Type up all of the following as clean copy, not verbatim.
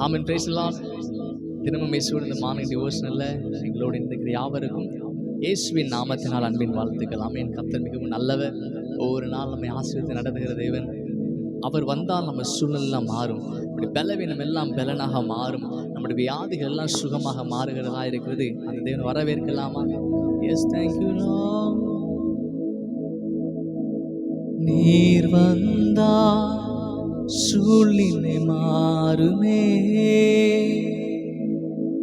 Amen. Praise the Lord. தினமும் இயேசுவோட இந்த மார்னிங் டிவோஷனல்ல எங்களோடு இருக்கிற யாவருக்கும் இயேசுவின் நாமத்தினால் அன்பின் வாழ்த்துக்கள். ஆமென். கர்த்தர் மிகவும் நல்லவர். ஒவ்வொரு நாள் நம்மை ஆசீர்வதித்து நடத்துகிற தேவன். அவர் வந்தால் நம்ம சூழ்நிலாம் மாறும். நம்முடைய பலவீனம் எல்லாம் பலனாக மாறும். நம்முடைய வியாதிகள் எல்லாம் சுகமாக மாறுகிறதா இருக்கிறது. அந்த தேவன் வரவேற்கலாமா? S, thank you Lord. நீர் வந்தா சூழ்நிலை மாறுமே,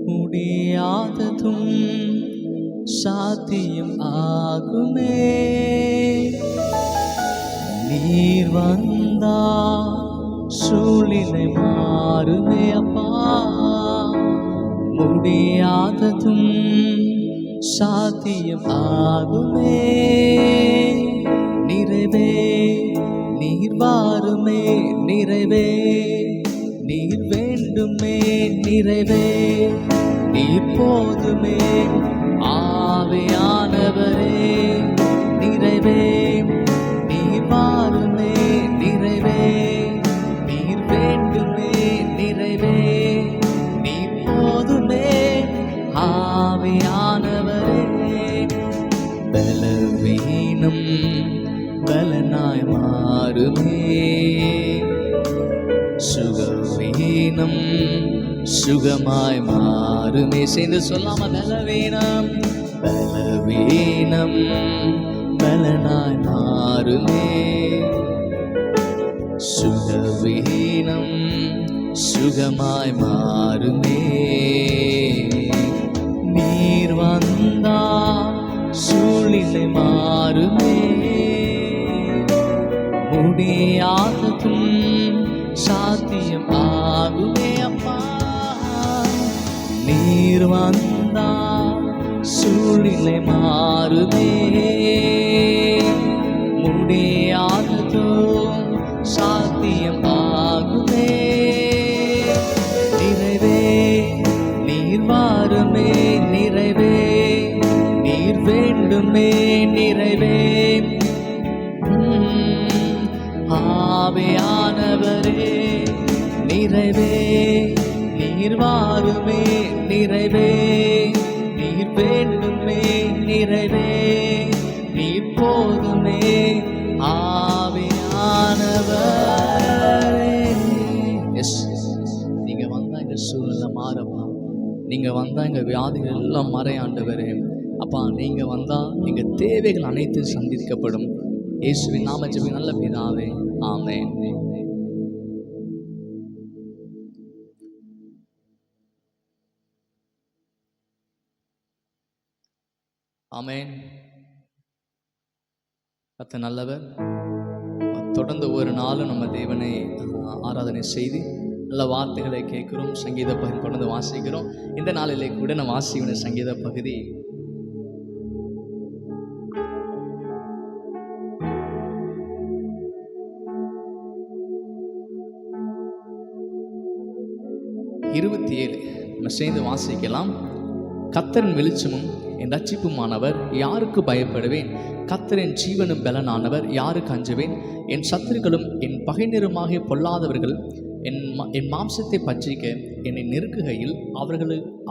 முடியாததும் சாத்தியம் ஆகுமே. நீர் வந்தா சூழ்நிலை மாறுமே அப்பா, முடியாததும் சாத்தியம் ஆகுமே. நிறைவே நீர் வாருமே, நிறைவே நீர் வேண்டுமே, நிறைவே நீர் போதுமே. ஆவியானவரே நிறைவே நீர் வாருமே, நிறைவே நீர் வேண்டுமே, நிறைவே நீர் போதுமே. ஆவியானவரே பலவீனம் பலனாய் மாறுமே, சுகவீனம் சுகமாய் மாறுமே. சேர்ந்து சொல்லாம பலவீனம் பலவீனம் பலனாய் மாறுமே, சுகவீனம் சுகமாய் மாறுமே. நீர் வந்தா சூழ்நிலை மாறுமே, முடியாததும் சாத்தியம் ஆகுமே அப்பா. நீர் வந்தா சூழ்நிலை மாறுமே, முடியாததும் சாத்தியம் ஆகுமே. நிறைவே நீர் வாருமே, நிறைவே நீர் வேண்டுமே, நிறைவே ஆவியானவரே நிறைவே நீர் வாருமே, நிறைவே நீர் வேண்டுமே, நிறைவே நீர் போதுமே. ஆவியானவரே எஸ், நீங்க வந்தா எங்க சூழ்நிலை மாறப்பா, நீங்க வந்தா எங்க வியாதிகள் எல்லாம் மறையாண்டவரே அப்பா. நீங்க வந்தா எங்க தேவைகள் அனைத்தும் சந்திக்கப்படும். இயேசுவின் நாம ஜெபி நல்ல பிதாவே, ஆமென். ஆமென். கர்த்தர் நல்லவர். தொடர்ந்து ஒரு நாளும் நம்ம தேவனை ஆராதனை செய்து நல்ல வார்த்தைகளை கேட்கிறோம். சங்கீத பகுதி தொடர்ந்து வாசிக்கிறோம். இந்த நாளிலே கூட நம்ம வாசிக்கிற சங்கீத பகுதி 27 நம்ம சேர்ந்து வாசிக்கலாம். கர்த்தரின் வெளிச்சமும் என் ரட்சிப்புமானவர், யாருக்கு பயப்படுவேன்? கர்த்தரின் ஜீவனும் பலனானவர், யாருக்கு அஞ்சுவேன்? என் சத்துருக்களும் என் பகைஞருமாகிய பொல்லாதவர்கள் என் மாம்சத்தை பற்றிக்க என்னை நெருக்குகையில்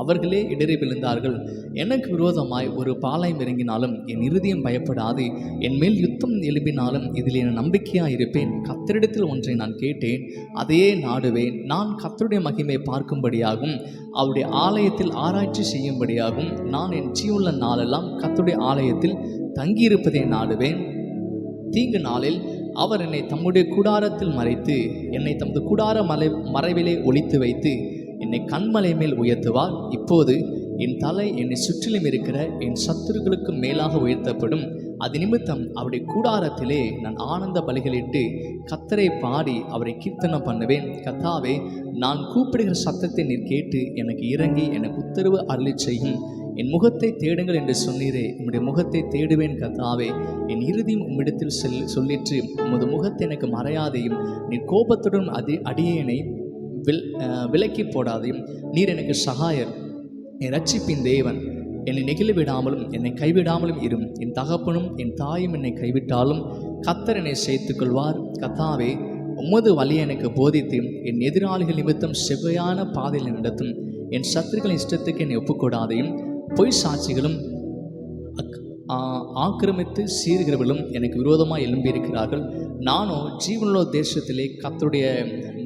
அவர்களே இடறி விழுந்தார்கள். எனக்கு விரோதமாய் ஒரு பாளையம் இறங்கினாலும் என் இருதயம் பயப்படாது. என் மேல் யுத்தம் எழுப்பினாலும் இதில் என் நம்பிக்கையாக இருப்பேன். கர்த்தரிடத்தில் ஒன்றை நான் கேட்டேன், அதையே நாடுவேன். நான் கர்த்தருடைய மகிமை பார்க்கும்படியாகும், அவருடைய ஆலயத்தில் ஆராய்ச்சி செய்யும்படியாகும். நான் என் ஜீவனுள்ள நாளெல்லாம் கர்த்தருடைய ஆலயத்தில் தங்கியிருப்பதை நாடுவேன். தீங்கு நாளில் அவர் என்னை தம்முடைய கூடாரத்தில் மறைத்து என்னை தமது கூடார மறைவிலே ஒளித்து வைத்து என்னை கண்மலை மேல் உயர்த்துவார். இப்போது என் தலை என்னை சுற்றிலும் இருக்கிற என் சத்துருக்களுக்கு மேலாக உயர்த்தப்படும். அது நிமித்தம் அவருடைய கூடாரத்திலே நான் ஆனந்த பலிகளிட்டு கர்த்தரை பாடி அவரை கீர்த்தனம் பண்ணுவேன். கர்த்தாவே, நான் கூப்பிடுகிற சத்தத்தை நீர் கேட்டு எனக்கு இறங்கி எனக்கு உத்தரவு அருளி செய்யும். என் முகத்தை தேடுங்கள் என்று சொன்னீரே, உம்முடைய முகத்தை தேடுவேன். கர்த்தாவே, என் இறுதியும் உம்மிடத்தில் சொல்லிற்று. உமது முகத்தை எனக்கு மறையாதையும், நீர் கோபத்துடன் அடியேனை விலக்கி போடாதையும். நீர் எனக்கு சகாயர், என் ரட்சிப்பின் தேவன். என்னை நெகிழ விடாமலும் என்னை கைவிடாமலும் இரும். என் தகப்பனும் என் தாயும் என்னை கைவிட்டாலும் கர்த்தர் என்னை சேர்த்துக்கொள்வார். கர்த்தாவே, உமது வழியை எனக்கு போதித்து என் எதிராளிகள் நிமித்தம் செவ்வையான பாதையில் நடத்தும். என் சத்துருக்களின் இஷ்டத்துக்கு என்னை ஒப்புக்கூடாதையும் பொய் சாட்சிகளும் ஆக்கிரமித்து சீர்கிறவர்களும் எனக்கு விரோதமாக எழும்பியிருக்கிறார்கள். நானோ ஜீவனுள்ள தேசத்திலே கர்த்தருடைய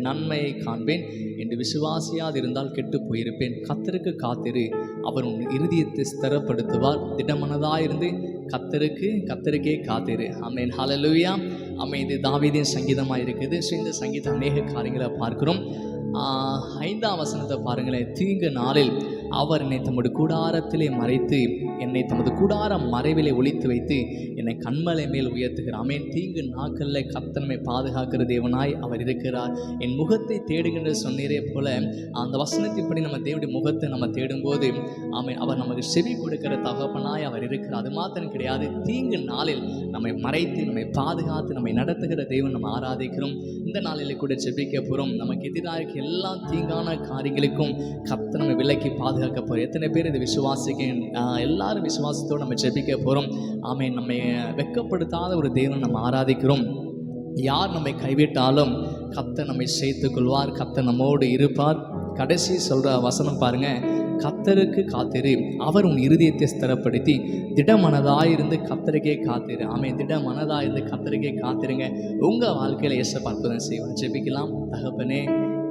நன்மையை காண்பேன் என்று விசுவாசியாது இருந்தால் கெட்டு போயிருப்பேன். கர்த்தருக்கு காத்திரு, அவர் உன் இருதயத்தை ஸ்திரப்படுத்துவார். திடமனதாயிருந்து கர்த்தருக்கே காத்திரு. ஆமென். ஹல்லேலூயா. ஆமென். இது தாவீதின் சங்கீதமாக இருக்குது. ஸோ இந்த சங்கீதம் அநேக காரியங்களை பார்க்கிறோம். 5ஆம் வசனத்தை பாருங்களேன். தீங்கு நாளில் அவர் என்னை தமது கூடாரத்திலே மறைத்து, என்னை தமது கூடார மறைவிலே ஒளித்து வைத்து, என்னை கண்மலை மேல் உயர்த்துகிறார். ஆமென். தீங்கு நாட்களில் கர்த்தரை பாதுகாக்கிற தேவனாய் அவர் இருக்கிறார். என் முகத்தை தேடுகின்ற சொன்னீரே போல அந்த வசனத்தின்படி நம்ம தேவனுடைய முகத்தை நம்ம தேடும்போது ஆமென், அவர் நமக்கு செவி கொடுக்கிற தகப்பனாய் அவர் இருக்கிறார். அது மாத்திரம் கிடையாது, தீங்கு நாளில் நம்மை மறைத்து நம்மை பாதுகாத்து நம்மை நடத்துகிற தேவன் நம்ம ஆராதிக்கிறோம். இந்த நாளில் கூட ஜெபிக்க போகிறோம். நமக்கு எதிராக எல்லா தீங்கான காரியங்களுக்கும் கர்த்தர் நம்ம விலக்கி பாதுகாக்க போகிறோம். எத்தனை பேர் இது விசுவாசிக்க? எல்லாரும் விசுவாசத்தோடு நம்ம ஜெபிக்க போகிறோம். ஆமென். நம்மை வெட்கப்படுத்தாத ஒரு தேவன் நம்ம ஆராதிக்கிறோம். யார் நம்மை கைவிட்டாலும் கர்த்தர் நம்மை சேர்த்துக் கொள்வார். கர்த்தர் நம்மோடு இருப்பார். கடைசி சொல்கிற வசனம் பாருங்க, கர்த்தருக்கு காத்திரு, அவர் உன் இருதயத்தை ஸ்திரப்படுத்தி திடமனதாயிருந்து கர்த்தருக்கே காத்திரு. ஆமென். திடமனதாயிருந்து கர்த்தருக்கே காத்திருங்க. உங்கள் வாழ்க்கையில் இயேசு அற்புதம் செய்வார். ஜெபிக்கலாம். தகப்பனே,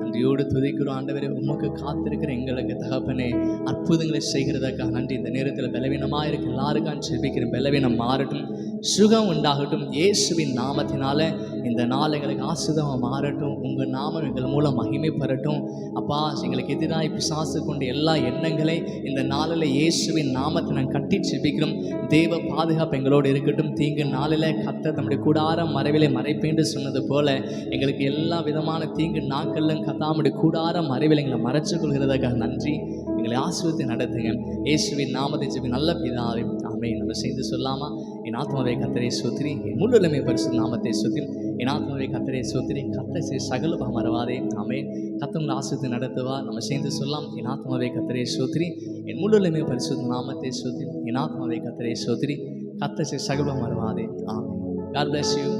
நன்றியோடு துதிக்கிறோம் ஆண்டவரே. உமக்கு காத்திருக்கிற எங்களுக்கு தகப்பனே, அற்புதங்களை செய்கிறதுக்காக நன்றி. இந்த நேரத்தில் பலவீனமாக இருக்க எல்லாருக்கும் ஜெபிக்கிறேன். பலவீனம் மாறட்டும், சுகம் உண்டாகட்டும். இயேசுவின் நாமத்தினால இந்த நாள் எங்களுக்கு ஆசீர்வாதமாக மாறட்டும். உங்கள் நாமம் எங்கள் மூலம் மகிமை பெறட்டும். அப்பா, எங்களுக்கு எதிராக பிசாசு கொண்ட எல்லா எண்ணங்களை இந்த நாளில் இயேசுவின் நாமத்தை நான் கட்டி ஜெபிக்கிறோம். தேவ பாதுகாப்பு எங்களோடு இருக்கட்டும். தீங்கு நாளில் கர்த்தர் தம்முடைய கூடாரம் மறைவிலை மறைப்பேன்னு சொன்னது போல எங்களுக்கு எல்லா விதமான தீங்கு நாட்களிலும் கர்த்தருடைய கூடாரம் மறைவில் எங்களை மறைச்சு கொள்கிறதுக்காக நன்றி. எங்களை ஆசீர்வதித்து நடத்துங்க. இயேசுவின் நாமத்தை ஜெபி நல்ல பிதாவே, ஆமென். நம்ம சேர்ந்து சொல்லாமா? என் ஆத்மாவை கர்த்தரை ஸ்தோத்திரி, என் முழுவதுமே பரிசுத்த நாமத்தை ஸ்தோத்திரி. என் ஆத்மாவை கர்த்தரை ஸ்தோத்திரி, கர்த்தர் செய்த சகல மறவாதே. ஆமென். கர்த்தர் உங்களை ஆசீர்வதித்து நடத்துவா. நம்ம சேர்ந்து சொல்லலாம். என் ஆத்மாவை கர்த்தரை ஸ்தோத்திரி, என் முழுவதுமே பரிசுத்த நாமத்தை ஸ்தோத்திரி. என் ஆத்மாவை கர்த்தரை ஸ்தோத்திரி, கர்த்தர் செய்த சகல மறவாதே. ஆமென். God bless you.